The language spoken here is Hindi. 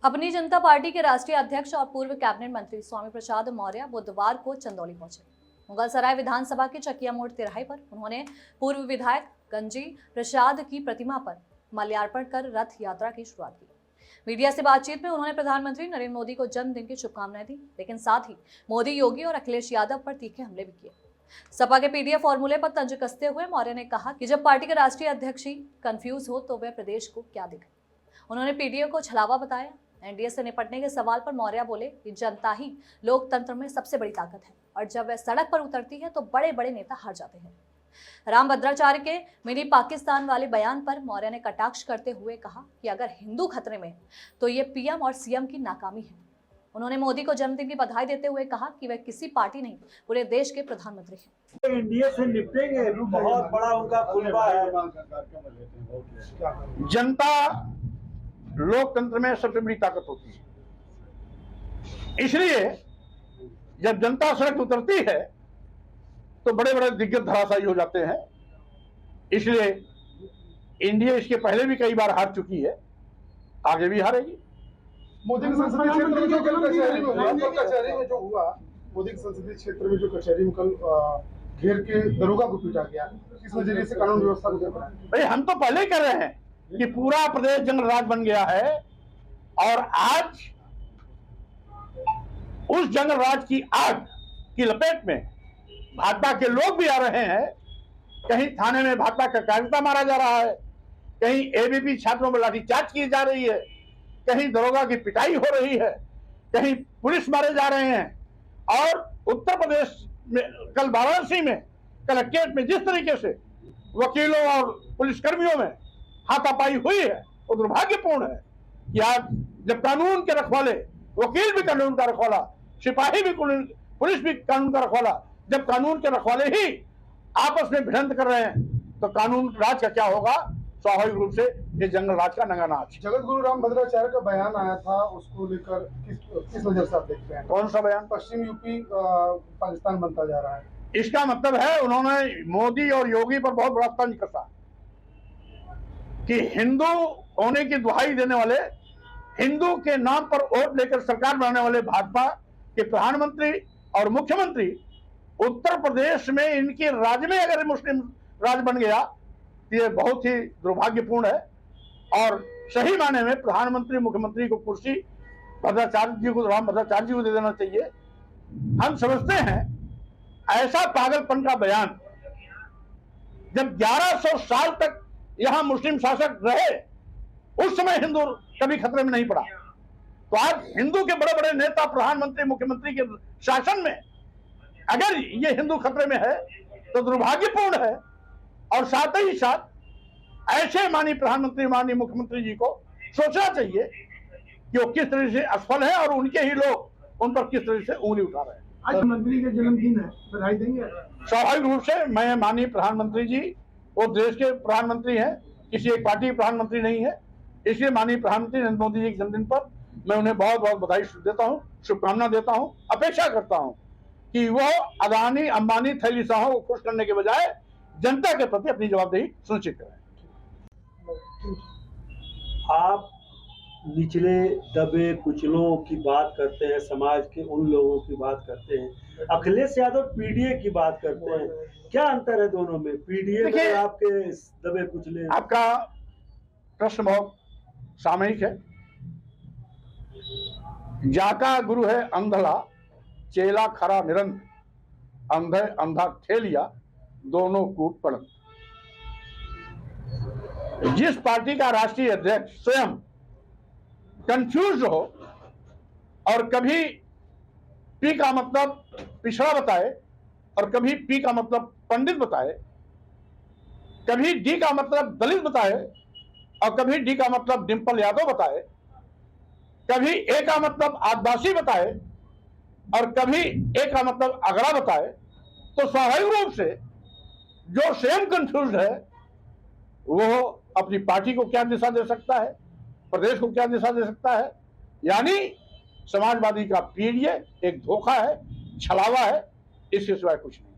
अपनी जनता पार्टी के राष्ट्रीय अध्यक्ष और पूर्व कैबिनेट मंत्री स्वामी प्रसाद मौर्य बुधवार को चंदौली पहुंचे। मुगलसराय विधानसभा के चकिया मोड़ तिराहे पर उन्होंने पूर्व विधायक गंजी प्रसाद की प्रतिमा पर माल्यार्पण कर रथ यात्रा की शुरुआत की। मीडिया से बातचीत में उन्होंने प्रधानमंत्री नरेंद्र मोदी को जन्मदिन की शुभकामनाएं दी, लेकिन साथ ही मोदी, योगी और अखिलेश यादव पर तीखे हमले भी किए। सपा के पीडीए फॉर्मूले पर तंज कसते हुए मौर्य ने कहा कि जब पार्टी के राष्ट्रीय अध्यक्ष ही कंफ्यूज हो तो वह प्रदेश को क्या दिखे। उन्होंने पीडीए को छलावा बताया। एनडीए से निपटने के सवाल पर मौर्य बोले कि जनता ही लोकतंत्र में सबसे बड़ी ताकत है और जब वह सड़क पर उतरती है तो बड़े बड़े नेता हार जाते हैं। रामभद्राचार्य के मिनी पाकिस्तान वाले बयान पर मौर्य ने कटाक्ष करते हुए कहा कि अगर हिंदू खतरे में तो ये पीएम और सीएम की नाकामी है। उन्होंने मोदी को जन्मदिन की बधाई देते हुए कहा कि वह किसी पार्टी नहीं, पूरे देश के प्रधानमंत्री हैं। एनडीए से निपटेंगे, बहुत बड़ा उनका कुनबा है। जनता लोकतंत्र में सबसे बड़ी ताकत होती है, इसलिए जब जनता सड़क उतरती है तो बड़े बड़े दिग्गज धराशायी हो जाते हैं। इसलिए इंडिया इसके पहले भी कई बार हार चुकी है, आगे भी हारेगी। मोदी के संसदीय क्षेत्र में जो कल कचहरी में जो हुआ, मोदी के संसदीय क्षेत्र में जो कचहरी में कल घेर के दरोगा को पीटा गया, किस नजरिए से कानून व्यवस्था को देख रहे हैं? भाई हम तो पहले ही कर रहे हैं कि पूरा प्रदेश जंगल राज बन गया है और आज उस जंगल राज की आग की लपेट में भाजपा के लोग भी आ रहे हैं। कहीं थाने में भाजपा का कार्यकर्ता मारा जा रहा है, कहीं एबीपी छात्रों पर लाठीचार्ज की जा रही है, कहीं दरोगा की पिटाई हो रही है, कहीं पुलिस मारे जा रहे हैं। और उत्तर प्रदेश में कल वाराणसी में कलेक्ट्रेट में जिस तरीके से वकीलों और पुलिसकर्मियों में हाथापाई हुई है वो दुर्भाग्यपूर्ण है कि आज जब कानून के रखवाले, वकील भी कानून का रखवाला, सिपाही भी, पुलिस भी कानून का रखवाला, जब कानून के रखवाले ही आपस में भिड़ंत कर रहे हैं तो कानून राज का क्या होगा? स्वाभाविक रूप से ये जंगल राज का नंगा नाच। जगत गुरु रामभद्राचार्य का बयान आया था, उसको लेकर किस नजर से आप देखते हैं? कौन सा बयान? पश्चिम यूपी पाकिस्तान बनता जा रहा है। इसका मतलब है उन्होंने मोदी और योगी पर बहुत बड़ा तंज कसा कि हिंदू होने की दुहाई देने वाले, हिंदू के नाम पर वोट लेकर सरकार बनाने वाले भाजपा के प्रधानमंत्री और मुख्यमंत्री उत्तर प्रदेश में इनके राज्य में अगर मुस्लिम राज बन गया तो ये बहुत ही दुर्भाग्यपूर्ण है। और सही माने में प्रधानमंत्री मुख्यमंत्री को कुर्सी भद्राचार्य जी को, राम भद्राचार्य जी को दे देना चाहिए। हम समझते हैं ऐसा पागलपन का बयान, जब 1100 साल तक यहां मुस्लिम शासक रहे उस समय हिंदू कभी खतरे में नहीं पड़ा, तो आज हिंदू के बड़े बड़े नेता, प्रधानमंत्री, मुख्यमंत्री के शासन में अगर ये हिंदू खतरे में है तो दुर्भाग्यपूर्ण है। और साथ ही साथ ऐसे माननीय प्रधानमंत्री, माननीय मुख्यमंत्री जी को सोचना चाहिए कि वो किस तरह से असफल है और उनके ही लोग उन पर किस तरह से उंगली उठा रहे हैं। आज मंत्री का जन्मदिन है, बधाई देंगे? स्वाभाविक रूप से मैं माननीय प्रधानमंत्री जी, वो देश के प्रधानमंत्री हैं, किसी एक पार्टी के प्रधानमंत्री नहीं है, इसलिए माननीय प्रधानमंत्री नरेंद्र मोदी जी के जन्मदिन पर मैं उन्हें बहुत बहुत बधाई देता हूं, शुभकामना देता हूं। अपेक्षा करता हूं कि वो अदानी, अंबानी, थैली साहों को खुश करने के बजाय जनता के प्रति अपनी जवाबदेही सुनिश्चित करें। आप निचले दबे कुचलों की बात करते हैं, समाज के उन लोगों की बात करते हैं, अखिलेश यादव पीडीए की बात करते हैं, क्या अंतर है दोनों में? पीडीए में आपके दबे कुचले। आपका प्रश्न बहुत सामयिक है। जाका गुरु है अंधला, चेला खरा निरंतर, अंधे अंधा ठेलिया, दोनों कूट पड़त। जिस पार्टी का राष्ट्रीय अध्यक्ष स्वयं कंफ्यूज हो और कभी पी का मतलब पिछड़ा बताए और कभी पी का मतलब पंडित बताए, कभी डी का मतलब दलित बताए और कभी डी का मतलब डिंपल यादव बताए, कभी ए का मतलब आदिवासी बताए और कभी ए का मतलब अगड़ा बताए, तो स्वाभाविक रूप से जो स्वयं कंफ्यूज है वो अपनी पार्टी को क्या दिशा दे सकता है, प्रदेश को क्या दिशा दे सकता है? यानी समाजवादी का पीडीए एक धोखा है, छलावा है, इसके सिवाय कुछ नहीं।